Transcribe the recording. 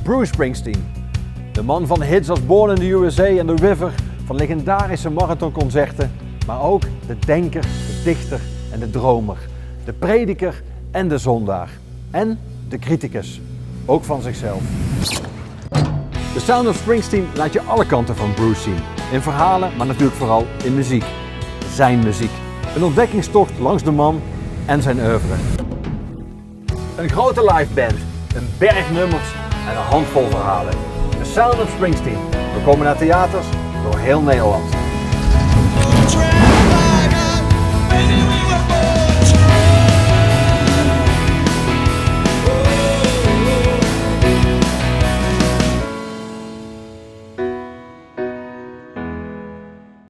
Bruce Springsteen. De man van hits als Born in the USA en The River, van legendarische marathonconcerten, maar ook de denker, de dichter en de dromer. De prediker en de zondaar. En de criticus, ook van zichzelf. The Sound of Springsteen laat je alle kanten van Bruce zien. In verhalen, maar natuurlijk vooral in muziek. Zijn muziek. Een ontdekkingstocht langs de man en zijn oeuvre. Een grote live band, een berg nummers en een handvol verhalen. The Sound of Springsteen. We komen naar theaters door heel Nederland.